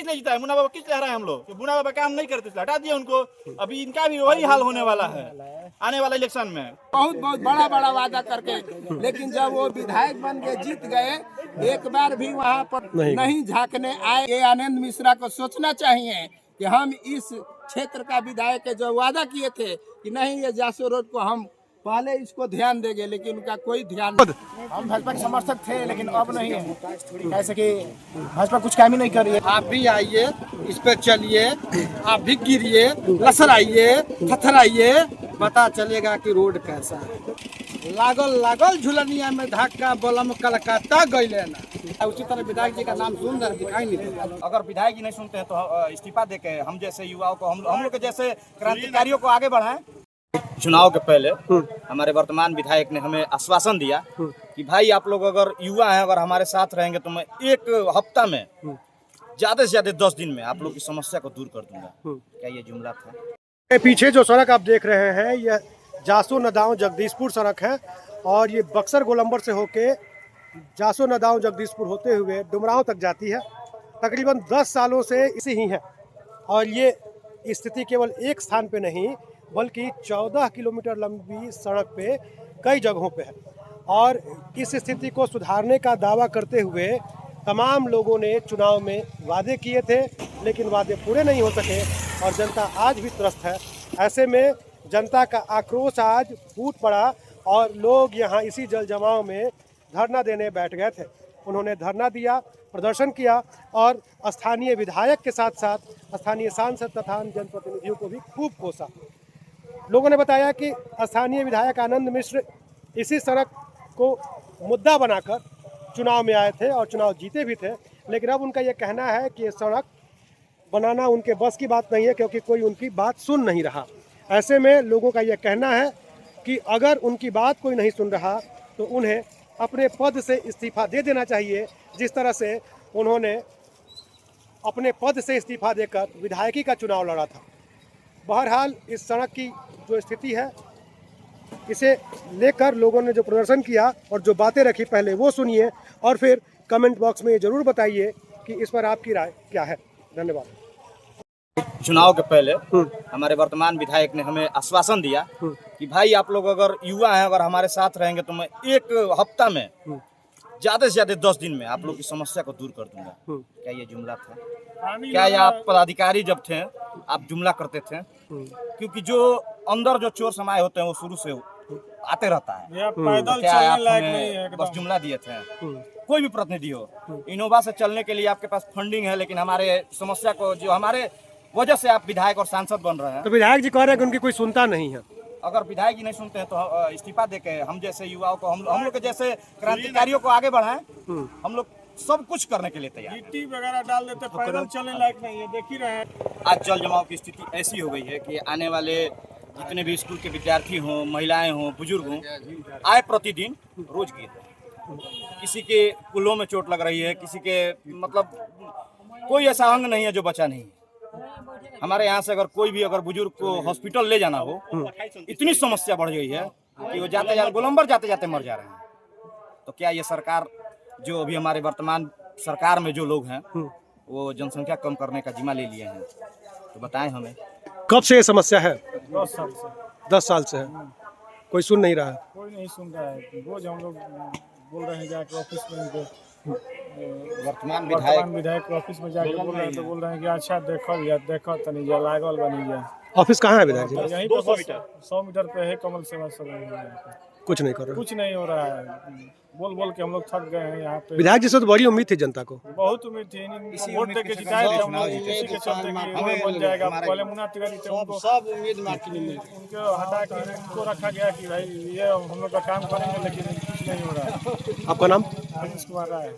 किस लिए जीता है? मुन्ना बाबा किस लिए हराए हम लोग? कि मुन्ना बाबा काम नहीं करते थे, हटा दिए उनको। अभी इनका भी वही हाल होने वाला है आने वाला इलेक्शन में। बहुत बहुत बड़ा बड़ा वादा करके, लेकिन जब वो विधायक बन के जीत गए, एक बार भी वहाँ पर नहीं झांकने आए। ये आनंद मिश्रा को सोचना चाहिए कि हम इस क्षेत्र का विधायक है, जो वादा किए थे कि नहीं ये जासो रोड को हम पहले इसको ध्यान देंगे, लेकिन उनका कोई ध्यान नहीं। हम भाजपा के समर्थक थे, लेकिन अब नहीं है, कैसे कि भाजपा कुछ काम ही नहीं कर रही है। आप भी आइए, इस पे चलिए, आप भी गिरिए, लसराइए, थथराइए, पता चलेगा कि रोड कैसा है। लागल लागल झुलनिया में धक्का बलम कलकत्ता गईले ना। उसी तरह विधायक जी का नाम सुन रहे दिखाई नहीं देता। अगर विधायक जी नहीं सुनते हैं तो इस्तीफा देके हम जैसे युवाओं को, हम लोग के जैसे क्रांतिकारियों को आगे बढ़ाएं। चुनाव के पहले हमारे वर्तमान विधायक ने हमें आश्वासन दिया कि भाई आप लोग अगर युवा हैं, अगर हमारे साथ रहेंगे तो मैं एक हफ्ता में ज्यादा से ज्यादा 10 दिन में आप लोग की समस्या को दूर कर दूंगा। क्या ये जुमला था? पीछे जो सड़क आप देख रहे हैं यह जासो नदाव जगदीशपुर सड़क है और ये बक्सर गोलंबर से होके जासो नदाव जगदीशपुर होते हुए डुमरांव तक जाती है। तकरीबन 10 सालों से इसी ही है और ये स्थिति केवल एक स्थान पे नहीं बल्कि 14 किलोमीटर लंबी सड़क पे कई जगहों पे है। और इस स्थिति को सुधारने का दावा करते हुए तमाम लोगों ने चुनाव में वादे किए थे, लेकिन वादे पूरे नहीं हो सके और जनता आज भी त्रस्त है। ऐसे में जनता का आक्रोश आज फूट पड़ा और लोग यहाँ इसी जल जमाव में धरना देने बैठ गए थे। उन्होंने धरना दिया, प्रदर्शन किया और स्थानीय विधायक के साथ साथ स्थानीय सांसद तथा जनप्रतिनिधियों को भी खूब कोसा। लोगों ने बताया कि स्थानीय विधायक आनंद मिश्र इसी सड़क को मुद्दा बनाकर चुनाव में आए थे और चुनाव जीते भी थे, लेकिन अब उनका यह कहना है कि ये सड़क बनाना उनके बस की बात नहीं है क्योंकि कोई उनकी बात सुन नहीं रहा। ऐसे में लोगों का यह कहना है कि अगर उनकी बात कोई नहीं सुन रहा तो उन्हें अपने पद से इस्तीफा दे देना चाहिए, जिस तरह से उन्होंने अपने पद से इस्तीफा देकर विधायकी का चुनाव लड़ा था। बहरहाल इस सड़क की जो स्थिति है, इसे लेकर लोगों ने जो प्रदर्शन किया और जो बातें रखी, पहले वो सुनिए और फिर कमेंट बॉक्स में ये जरूर बताइए कि इस पर आपकी राय क्या है। धन्यवाद। चुनाव के पहले हमारे वर्तमान विधायक ने हमें आश्वासन दिया कि भाई आप लोग अगर युवा हैं, अगर हमारे साथ रहेंगे तो मैं एक हफ्ता में ज्यादा से ज्यादा 10 दिन में आप लोग की समस्या को दूर कर दूंगा। क्या ये जुमला था? क्या ये आप पदाधिकारी जब थे आप जुमला करते थे? क्योंकि जो अंदर जो चोर समाये होते हैं वो शुरू से आते रहता है। पैदल क्या चलने आप लायक हमें नहीं है बस जुमला दिए थे? कोई भी प्रतिनिधि हो, इनोवा से चलने के लिए आपके पास फंडिंग है, लेकिन हमारे समस्या को, जो हमारे वजह से आप विधायक और सांसद बन रहे हैं। तो विधायक जी कह रहे हैं कि उनकी कोई सुनता नहीं है। अगर विधायक जी नहीं सुनते हैं तो इस्तीफा देके हम जैसे युवाओं को, हम लोग के जैसे क्रांतिकारियों को आगे बढ़ाएं। हम लोग सब कुछ करने के लिए तैयार हैं। गिट्टी वगैरह डाल देते, पैदल चलने लायक नहीं है, देख ही रहे हैं। आज जल जमाव की स्थिति ऐसी हो गई है कि आने वाले जितने भी स्कूल के विद्यार्थी हों, महिलाएं हों, बुजुर्ग हों, आए प्रतिदिन रोज गिर रहे हैं। किसी के कुल्लों में चोट लग रही है, किसी के मतलब कोई ऐसा अंग नहीं है जो बचा नहीं। हमारे यहाँ से अगर कोई भी अगर बुजुर्ग को हॉस्पिटल ले जाना हो, इतनी समस्या बढ़ गई है कि वो जाते जाते गोलंबर जाते जाते मर जा रहे हैं। तो क्या ये सरकार, जो अभी हमारे वर्तमान सरकार में जो लोग हैं वो जनसंख्या कम करने का जिम्मा ले लिए हैं? तो बताएं हमें। कब से ये समस्या है? 10 साल से 10 साल से है। कोई सुन नहीं रहा है। कोई नहीं सुन रहा है। रोज हम लोग बोल रहे हैं जाके ऑफिस में, वर्तमान विधायक के ऑफिस में जाके बोल रहे हैं, तो बोल रहे हैं कि अच्छा देखो तनी जा लागल बनी जा। ऑफिस कहाँ है विधायक जी? यहीं पे 100 मीटर पे है कमल सेवा सदन। कुछ नहीं कर रहे। कुछ नहीं हो रहा है। बोल बोल के हम लोग थक गए हैं यहाँ पे। विधायक जी से तो बड़ी उम्मीद थी जनता को। बहुत उम्मीद थी, वोट दे के जिताए थे हम लोग, इसी के चलते कि रोड बन जाएगा। पहले मुन्ना तिवारी थे, उनको सब उम्मीद उनको हटा के उनको रखा गया कि भाई ये हम लोग का काम करेंगे, लेकिन कुछ नहीं हो रहा है। आपका नाम? मनीष कुमार राय।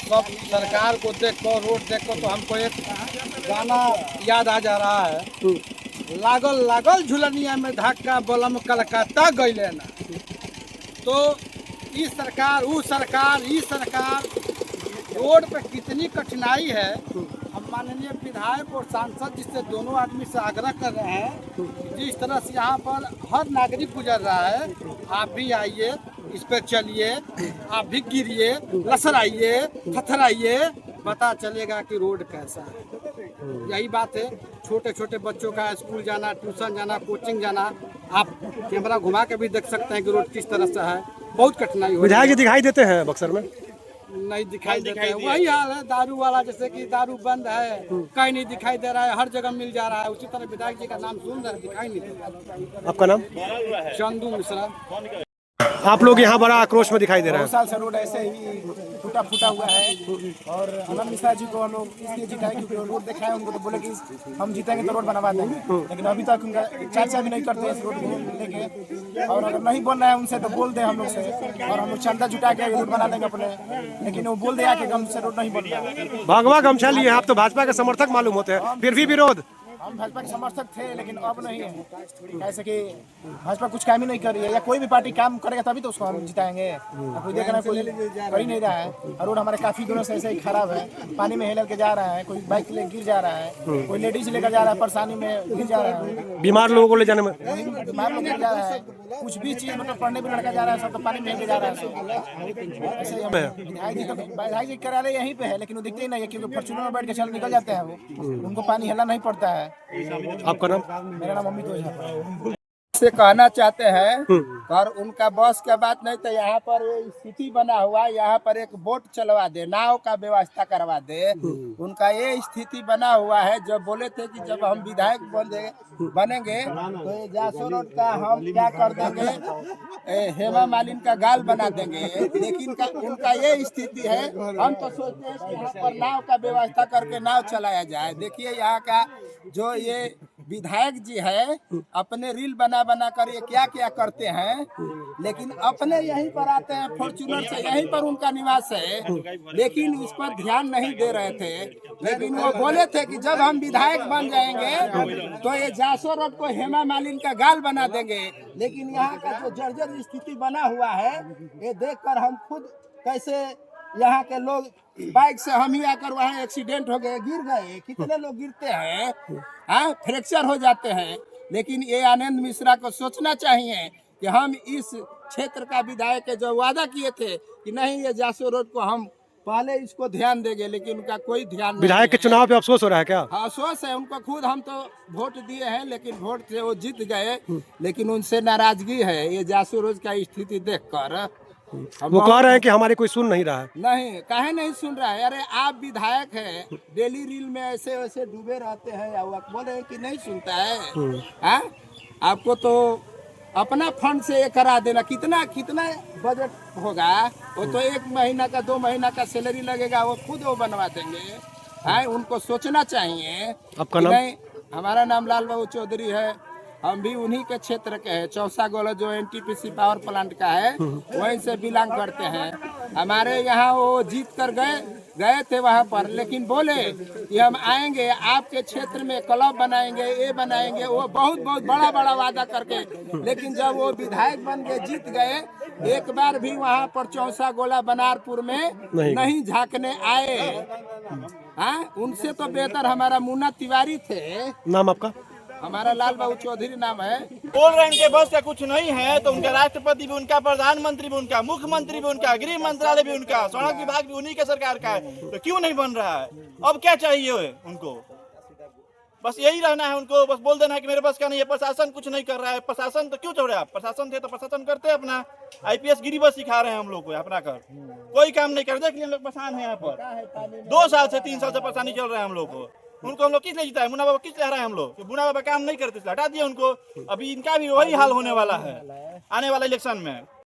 सब सरकार को देखो, रोड देखो, तो हमको एक गाना याद आ जा रहा है। लागल लागल झुलनिया में धक्का बलम कलकत्ता गईले ना। तो इस सरकार, वो सरकार, इस सरकार, रोड पे कितनी कठिनाई है। हम माननीय विधायक और सांसद जिससे दोनों आदमी से आग्रह कर रहे हैं, जिस तरह से यहाँ पर हर नागरिक गुजर रहा है, आप भी आइए, इस पर चलिए, आप भी गिरिए, लसराइए, थथराइए, पता चलेगा कि रोड कैसा है। यही बात है, छोटे छोटे बच्चों का स्कूल जाना, ट्यूशन जाना, कोचिंग जाना, आप कैमरा घुमा के भी देख सकते हैं कि रोड किस तरह से है। बहुत कठिनाई हो विधायक जी दिखाई देते हैं बक्सर में? नहीं दिखाई देता है। वही हाल है दारू वाला, जैसे कि दारू बंद है, कहीं नहीं दिखाई दे रहा है, हर जगह मिल जा रहा है। उसी तरह विधायक जी का नाम सुन रहे दिखाई नहीं देता। आपका नाम? चंदू मिश्रा। आप लोग यहाँ बड़ा आक्रोश में दिखाई दे रहे हैं। साल से रोड ऐसे ही टूटा फूटा हुआ है और आनंद मिश्रा जी को हम लोग इसलिए जिताए क्योंकि रोड दिखाए उनको, तो बोले कि हम जीतेंगे तो रोड बनवा देंगे, लेकिन अभी तक उनका चर्चा भी नहीं करते इस रोड को लेके। और अगर नहीं बोल रहे हैं उनसे तो बोल दे हम लोग से, और हम लोग चंदा जुटा के रोड बना देंगे अपने, लेकिन वो बोल दिया कि हमसे रोड नहीं बन रहा। भगवा गमछा लिए आप तो भाजपा के समर्थक मालूम होते हैं, फिर भी विरोध? हम भाजपा के समर्थक थे लेकिन अब नहीं है, कैसे कि भाजपा कुछ काम ही नहीं कर रही है, या कोई भी पार्टी काम करेगा तभी तो उसको हम जिताएंगे। अब कोई देखना कोई कर ही नहीं रहा है। और रोड हमारे काफी दिनों से ऐसे ही खराब है, पानी में हिलल के जा रहा है, कोई बाइक लेकर गिर जा रहा है, कोई लेडीज लेकर जा रहा है, परेशानी में गिर जा रहा है, बीमार लोगों को ले जाने में बीमार लोग जा रहा है, कुछ भी चीज मतलब पढ़ने भी लड़का जा रहा है, सब तो पानी में हिल के जा रहा है। ऐसे ही विधायक जी कार्यालय यहीं पे है, लेकिन वो दिखते ही नहीं है क्योंकि फॉर्च्यूनर में बैठ के चल निकल जाते हैं वो, उनको पानी हिलना नहीं पड़ता है। आपका नाम? मेरा नाम अमित ओझा। से कहना चाहते हैं और उनका बस के बात नहीं, तो यहाँ पर स्थिति बना हुआ, यहाँ पर एक बोट चलवा दे, नाव का व्यवस्था करवा दे। उनका ये स्थिति बना हुआ है। जब बोले थे कि जब हम विधायक बनेंगे तो ये जासो रोड का हम क्या कर देंगे, हेमा मालिनी का गाल बना देंगे, लेकिन उनका ये स्थिति है। हम तो सोचते हैं कि यहाँ पर नाव का व्यवस्था करके नाव चलाया जाए। देखिए यहाँ का जो ये विधायक जी है, अपने रील बना बना कर ये क्या क्या करते हैं, लेकिन अपने यहीं पर आते हैं फॉर्च्यूनर से, यहीं पर उनका निवास है, लेकिन इस पर ध्यान नहीं दे रहे थे। लेकिन वो बोले थे कि जब हम विधायक बन जाएंगे तो ये जासो रोड को हेमा मालिनी का गाल बना देंगे। लेकिन यहाँ का जो जर्जर स्थिति बना हुआ है, ये देखकर हम खुद कैसे यहाँ के लोग बाइक से हम ही आकर वहाँ एक्सीडेंट हो गए, गिर गए, कितने लोग गिरते हैं, हाँ फ्रैक्चर हो जाते हैं। लेकिन ये आनंद मिश्रा को सोचना चाहिए कि हम इस क्षेत्र का विधायक है, जो वादा किए थे कि नहीं ये जासो रोड को हम पहले इसको ध्यान देंगे, लेकिन उनका कोई ध्यान नहीं। विधायक के चुनाव पे अफसोस हो रहा है क्या? हाँ अफसोस है उनको खुद। हम तो वोट दिए हैं लेकिन वोट से वो जीत गए, लेकिन उनसे नाराजगी है ये जासो रोड का स्थिति देखकर। वो कह रहे हैं कि हमारे कोई सुन नहीं रहा है। नहीं, काहे नहीं सुन रहा है? अरे आप विधायक हैं, डेली रील में ऐसे वैसे डूबे रहते हैं, या बोल रहे हैं कि नहीं सुनता है? हाँ? आपको तो अपना फंड से ये करा देना, कितना कितना बजट होगा, वो तो 1 महीना का 2 महीना का सैलरी लगेगा, वो खुद वो बनवा देंगे। हाँ, उनको सोचना चाहिए। आपका नाम? नहीं, हमारा नाम लाल बाबू चौधरी है, हम भी उन्हीं के क्षेत्र के हैं। चौसा गोला जो एनटीपीसी पावर प्लांट का है वहीं से बिलोंग करते हैं। हमारे यहाँ वो जीत कर गए थे वहाँ पर, लेकिन बोले कि हम आएंगे आपके क्षेत्र में क्लब बनाएंगे, ये बनाएंगे, वो बहुत बहुत बड़ा बड़ा वादा करके, लेकिन जब वो विधायक बन के जीत गए, एक बार भी वहाँ पर चौसा गोला बनारपुर में नहीं झांकने आए। हाँ, उनसे तो बेहतर हमारा मुन्ना तिवारी थे। नाम आपका? हमारा लाल बाबू चौधरी नाम है। बोल रहे हैं कि बस का कुछ नहीं है, तो उनका राष्ट्रपति भी उनका, प्रधानमंत्री भी उनका, मुख्यमंत्री भी उनका, गृह मंत्रालय भी उनका, सड़क विभाग भी उन्हीं के सरकार का है, तो क्यों नहीं बन रहा है? अब क्या चाहिए उनको? बस यही रहना है उनको, बस बोल देना है कि मेरे बस का नहीं है, प्रशासन कुछ नहीं कर रहा है। प्रशासन तो क्यों छोड़े आप? प्रशासन थे तो प्रशासन करते अपना। IPS गिरी बस सिखा रहे हैं हम लोग को अपना कर, कोई काम नहीं कर। देख लिए हम लोग परेशान है यहाँ पर, 2 साल से 3 साल से परेशानी चल रहा है हम लोग को। उनको हम लोग किस लिए जिताए? मुन्ना बाबा किस लिए हराए हम लोग? मुन्ना बाबा काम नहीं करते, हटा दिए उनको। अभी इनका भी वही हाल होने वाला है आने वाला इलेक्शन में।